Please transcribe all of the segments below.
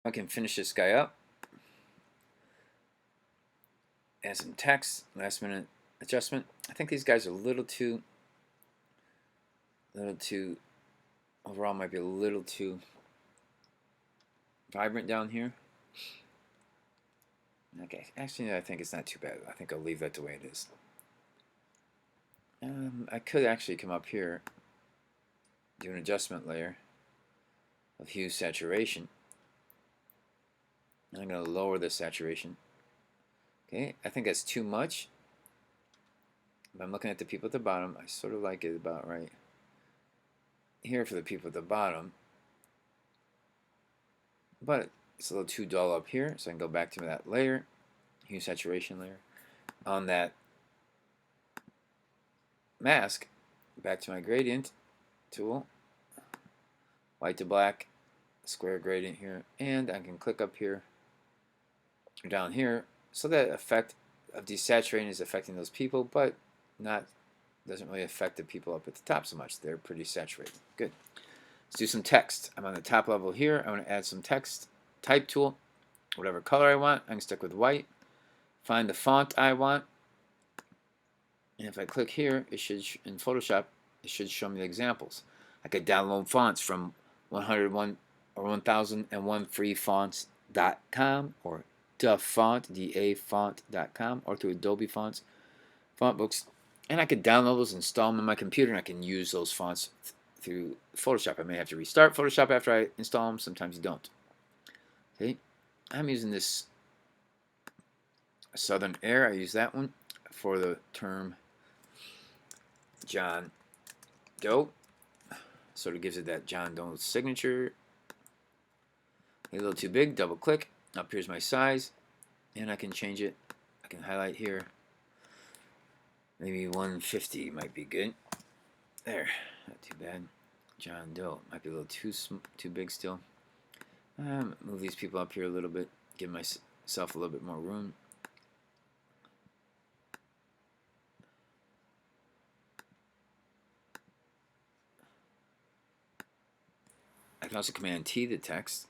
I can finish this guy up. Add some text, last minute adjustment. I think these guys are a little too, overall might be a little too vibrant down here. Okay, actually I think it's not too bad. I think I'll leave that the way it is. I could actually come up here, do an adjustment layer of hue saturation. And I'm going to lower the saturation. Okay, I think that's too much. If I'm looking at the people at the bottom, I sort of like it about right here for the people at the bottom. But it's a little too dull up here, so I can go back to that layer, hue saturation layer. On that mask, back to my gradient tool, white to black, square gradient here, and I can click up here or down here, so that effect of desaturating is affecting those people, but doesn't really affect the people up at the top so much. They're pretty saturated. Good. Let's do some text. I'm on the top level here. I want to add some text. Type tool, whatever color I want. I can stick with white. Find the font I want. And if I click here, it should, in Photoshop, it should show me the examples. I could download fonts from 101 or 1001freefonts.com or dafont.com or through Adobe Fonts, font books. And I could download those, install them on my computer, and I can use those fonts through Photoshop. I may have to restart Photoshop after I install them. Sometimes you don't. Okay, I'm using this Southern Air. I use that one for the term John Doe. Sort of gives it that John Doe signature. A little too big. Double click. Up here's my size, and I can change it. I can highlight here. Maybe 150 might be good. There, not too bad. John Doe might be a little too big still. Move these people up here a little bit. Give myself a little bit more room. I can also Command T the text,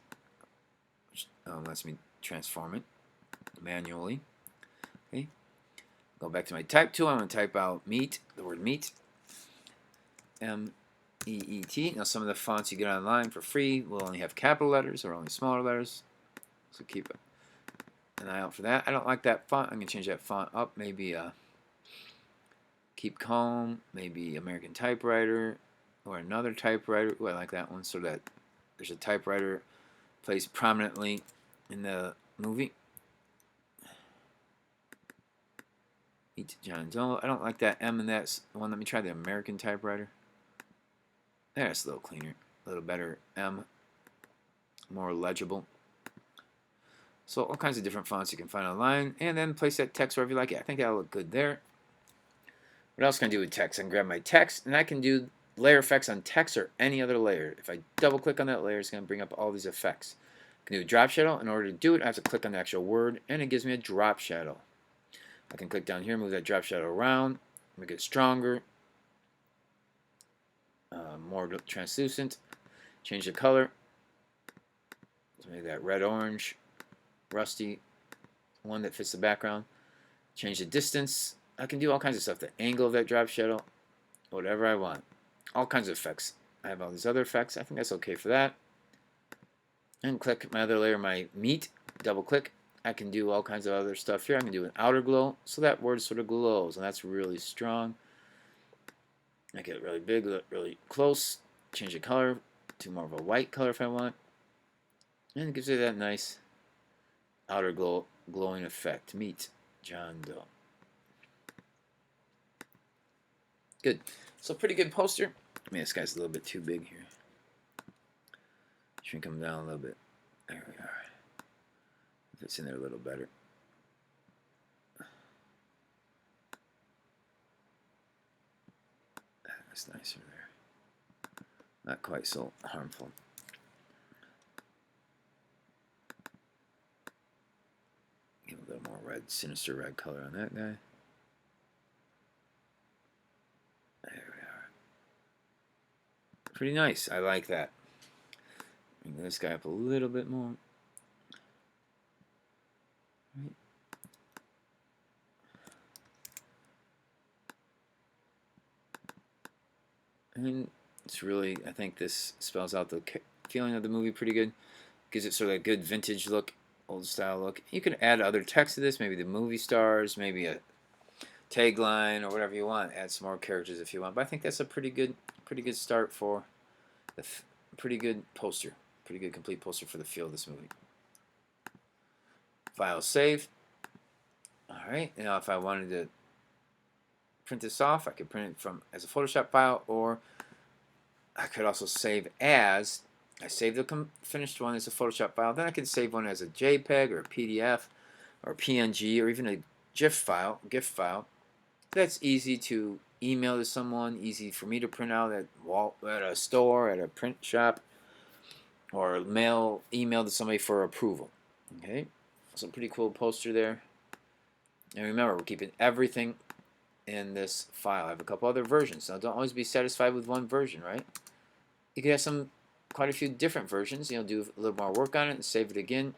which lets me transform it manually. Okay. Go back to my type tool. I'm going to type out meat, the word meat. M-E-E-T. Now some of the fonts you get online for free will only have capital letters or only smaller letters. So keep an eye out for that. I don't like that font. I'm going to change that font up. Maybe Keep Calm, maybe American Typewriter, or another typewriter. Ooh, I like that one, so that there's a typewriter placed prominently in the movie. Meet John Doe. I don't like that M in that one. Let me try the American Typewriter. That's a little cleaner, a little better M, more legible. So all kinds of different fonts you can find online, and then place that text wherever you like it. I think that'll look good there. What else can I do with text? I can grab my text, and I can do layer effects on text or any other layer. If I double click on that layer, it's going to bring up all these effects. I can do a drop shadow. In order to do it, I have to click on the actual word, and it gives me a drop shadow. I can click down here, move that drop shadow around, make it stronger, more translucent, change the color, so maybe that red-orange, rusty one that fits the background, change the distance. I can do all kinds of stuff, the angle of that drop shadow, whatever I want, all kinds of effects. I have all these other effects. I think that's okay for that. And click my other layer, my meat, double click. I can do all kinds of other stuff here. I can do an outer glow, so that word sort of glows, and that's really strong. Make it really big, really close. Change the color to more of a white color if I want. And it gives it that nice outer glowing effect. Meet John Doe. Good. So pretty good poster. I mean, this guy's a little bit too big here. Shrink him down a little bit. There we are. Fits in there a little better. That's nicer there. Not quite so harmful. Give a little more red, sinister red color on that guy. There we are. Pretty nice. I like that. Bring this guy up a little bit more. Right. And it's really, I think this spells out the feeling of the movie pretty good. Gives it sort of a good vintage look, old style look. You can add other text to this, maybe the movie stars, maybe a tagline or whatever you want. Add some more characters if you want. But I think that's a pretty good start for the pretty good poster, pretty good complete poster for the feel of this movie. File saved. All right. Now, if I wanted to print this off, I could print it from as a Photoshop file, or I could also save as. I saved the finished one as a Photoshop file. Then I can save one as a JPEG or a PDF or a PNG or even a GIF file. That's easy to email to someone, easy for me to print out at a store, at a print shop, or email to somebody for approval. Okay, some pretty cool poster there. And remember, we're keeping everything in this file. I have a couple other versions. Now, don't always be satisfied with one version, right? You could have quite a few different versions. Do a little more work on it and save it again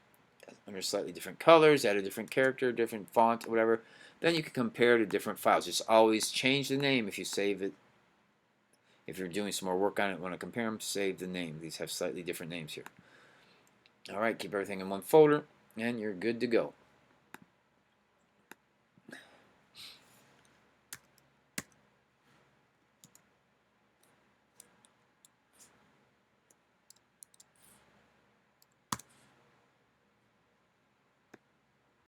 under slightly different colors, add a different character, different font, whatever. Then you can compare to different files. Just always change the name if you save it. If you're doing some more work on it, want to compare them, save the name. These have slightly different names here. All right, keep everything in one folder, and you're good to go.